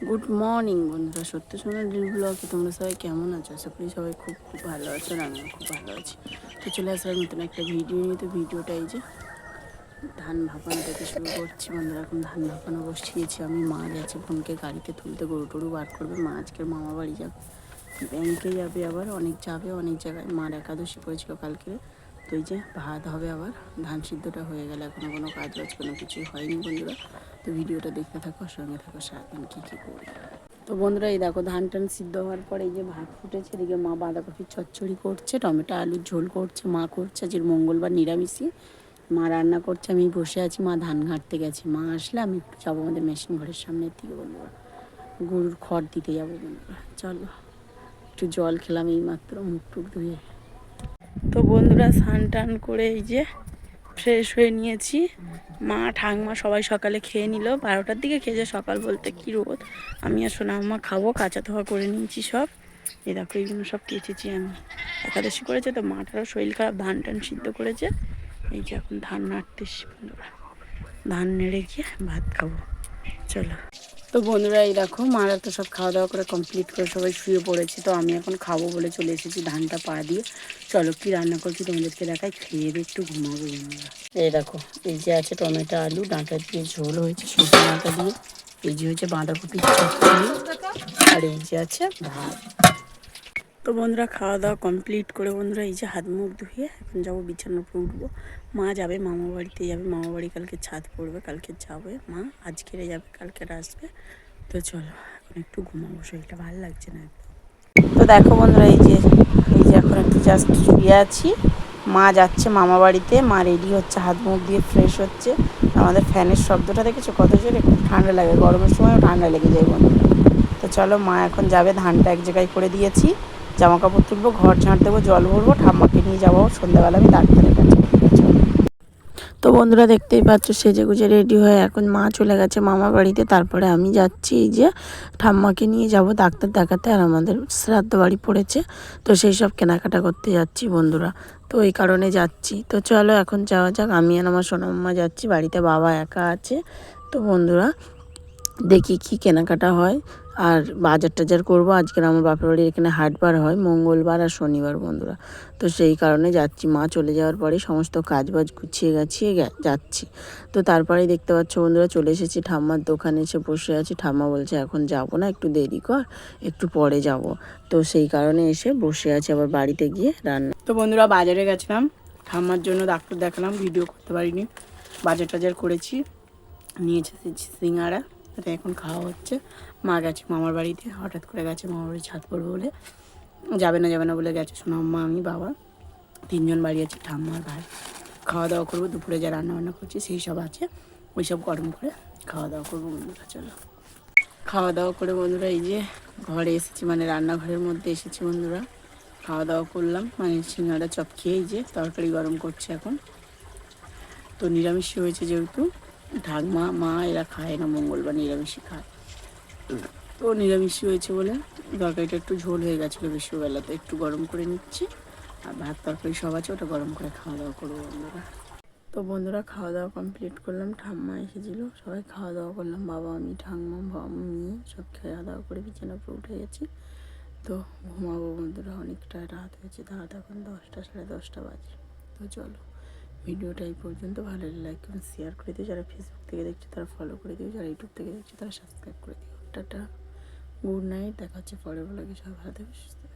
Good morning বন্ধুরা, সত্য সোনার ড্রিল ব্লগে তোমরা সবাই কেমন আছো? আশা করি সবাই খুব খুব ভালো আছো, আর আমিও খুব ভালো আছি। তো চলে আসলাম নতুন একটা ভিডিও নিয়ে। তো ভিডিওটা এই যে ধান ভাপানো থেকে শুরু করছি বন্ধুরা। এখন ধান ভাপানো বসিয়েছি আমি। মা গেছে বোনকে গাড়িতে তুলতে, গরু টরু বার করবে। মা আজকের মামা বাড়ি যাবে, ব্যাংকে যাবে, আবার অনেক জায়গায়। মার একাদশী করেছিল কালকে। তো এই যে ভাত হবে, আবার ধান সিদ্ধটা হয়ে গেলে এখনও কোনো কাজ বাজ কোনো কিছুই হয়নি বন্ধুরা। তো ভিডিওটা দেখতে থাকো, সঙ্গে থাকো, সারাদিন কী কী করি। তো বন্ধুরা এই দেখো ধান টান সিদ্ধ হওয়ার পরে এই যে ভাত ফুটেছে। এদিকে মা বাঁধাকপির চচ্চড়ি করছে, টমেটো আলুর ঝোল করছে। মা করছে আজকের মঙ্গলবার নিরামিষই। মা রান্না করছে, আমি বসে আছি। মা ধান ঘাঁটতে গেছে, মা আসলে আমি একটু যাবো আমাদের মেশিন ঘরের সামনের দিকে বন্ধুরা, গরুর খড় দিতে যাবো বন্ধুরা। চলো, একটু জল খেলাম এই মাত্র, মুখ টুক ধুয়ে। তো বন্ধুরা স্নান টান করে এই যে ফ্রেশ হয়ে নিয়েছি। মা ঠাকমা সবাই সকালে খেয়ে নিল, 12টার দিকে খেয়েছে। সকাল বলতে কি রোদ, আমি আর সোনাম্মা খাবো। কাঁচা ধোয়া করে নিয়েছি সব। এই দেখো এইগুলো সব কেচেছি আমি। একাদশী করেছে তো, মাটারও শরীর খারাপ, ধান টান সিদ্ধ করেছে। এই যে এখন ধান নাড়তেছি বন্ধুরা, ধান নেড়ে গিয়ে ভাত খাবো। চলো। তো বন্ধুরা এই দেখো মারা তো সব খাওয়া দাওয়া করে কমপ্লিট করে সবাই শুয়ে পড়েছি। তো আমি এখন খাবো বলে চলে এসেছি ধানটা পা দিয়ে। চলো কি রান্না করছি তোমাদেরকে দেখাই, খেয়ে দিয়ে একটু ঘুমাবো বন্ধুরা। এই দেখো এই যে আছে টমেটো আলু ডাঁটা দিয়ে ঝোল হয়েছে, সবজি ডাঁটা দিয়ে। এই যে হচ্ছে বাঁধাকপির চচ্চড়ি, আর এই যে আছে ভাত। তো বন্ধুরা খাওয়া দাওয়া কমপ্লিট করে বন্ধুরা এই যে হাত মুখ ধুয়ে এখন যাবো বিছানার উপরে উঠবো। মা যাবে মামা বাড়িতে যাবে, মামা বাড়ি কালকে ছাদ পড়বে, কালকে যাবে মা, আজকের যাবে কালকের আসবে। তো চলো এখন একটু ঘুমাবো, শরীরটা ভালো লাগছে না একদম। তো দেখো বন্ধুরা এই যে এখন একটু জাস্ট শুয়ে আছি। মা যাচ্ছে মামা বাড়িতে, মা রেডি হচ্ছে, হাত মুখ দিয়ে ফ্রেশ হচ্ছে। আমাদের ফ্যানের শব্দটা দেখেছো কত জোরে, খুব ঠান্ডা লাগে, গরমের সময়ও ঠান্ডা লেগে যায় বন্ধুরা। তো চলো মা এখন যাবে, ধানটা এক জায়গায় করে দিয়েছি, জামা কাপড় তুলবো, ঘর ঝাঁট দেবো, জল ভরবো, ঠাম্মাকে নিয়ে যাবো সন্ধ্যাবেলা আমি ডাক্তারের কাছে। তো বন্ধুরা দেখতেই পাচ্ছ সেজে গুজে রেডি হয়ে এখন মা চলে গেছে মামা বাড়িতে। তারপরে আমি যাচ্ছি এই যে ঠাম্মাকে নিয়ে যাব ডাক্তার দেখাতে, আর আমাদের শ্রাদ্ধ বাড়ি পড়েছে, তো সেই সব কেনাকাটা করতে যাচ্ছি বন্ধুরা। তো এই কারণে যাচ্ছি। তো চলো এখন যাওয়া যাক, আমি আর আমার সোনাম্মা যাচ্ছি, বাড়িতে বাবা একা আছে। তো বন্ধুরা দেখি কি কেনাকাটা হয়, আর বাজার টাজার করবো। আজকের আমার বাপের বাড়ির এখানে হাটবার হয় মঙ্গলবার আর শনিবার বন্ধুরা। তো সেই কারণে যাচ্ছি, মা চলে যাওয়ার পরে সমস্ত কাজ বাজ গুছিয়ে গাছিয়ে যাচ্ছি। তো তারপরেই দেখতে পাচ্ছ বন্ধুরা চলে এসেছি ঠাম্মার দোকানে, এসে বসে আছি। ঠাম্মা বলছে এখন যাবো না, একটু দেরি কর, একটু পরে যাব। তো সেই কারণে এসে বসে আছি, আবার বাড়িতে গিয়ে রান্না। তো বন্ধুরা বাজারে গেছিলাম, ঠাম্মার জন্য ডাক্তার দেখালাম, ভিডিও করতে পারিনি। বাজার টাজার করেছি, নিয়ে এসেছি সিঙ্গারা, এটা এখন খাওয়া হচ্ছে। মা গেছে মামার বাড়িতে, হঠাৎ করে গেছে মামার বাড়ি ছাদ পড়বে বলে, যাবে না বলে গেছে। সোনাম্মা আমি বাবা তিনজন বাড়ি আছে, ঠাম্মা আর ভাই। খাওয়া দাওয়া করবো, দুপুরে যা রান্না বান্না করছি সেই সব আছে, ওই সব গরম করে খাওয়া দাওয়া করবো বন্ধুরা। চলো খাওয়া দাওয়া করে বন্ধুরা এই যে ঘরে এসেছি, মানে রান্নাঘরের মধ্যে এসেছি বন্ধুরা। খাওয়া দাওয়া করলাম, মানে সিঙ্গাড়া চপ খেয়ে এই যে তরকারি গরম করছে এখন। তো নিরামিষই হয়েছে যেহেতু, ঠাকমা মা এরা খায় না, মঙ্গলবার নিরামিষই খায়। তো নিরামিষই হয়েছে বলে তরকারিটা একটু ঝোল হয়ে গেছিলো বেশিবেলাতে, একটু গরম করে নিচ্ছি। আর ভাত তরকারি সব আছে, ওটা গরম করে খাওয়া দাওয়া করবো বন্ধুরা। তো বন্ধুরা খাওয়া দাওয়া কমপ্লিট করলাম, ঠাম্মা এসেছিলো, সবাই খাওয়া দাওয়া করলাম, বাবা আমি ঠাম্মা মেয়ে সব খাওয়া দাওয়া করে বিছানার উপরে উঠে গেছি। তো ঘুমাবো বন্ধুরা, অনেকটা রাত হয়েছে, রাত এখন 10টা 10:30 বাজে। তো চলো ভিডিওটা এই পর্যন্ত, ভালো লাইক কমেন্ট শেয়ার করে দিও, যারা ফেসবুক থেকে দেখছো তারা ফলো করে দিও, যারা ইউটিউব থেকে দেখছো তারা সাবস্ক্রাইব করে দিও। টাটা, গুড নাইট, দেখা হচ্ছে পরের ব্লগে। সবাই ভালো থাকবে, সুস্থ থাকবে।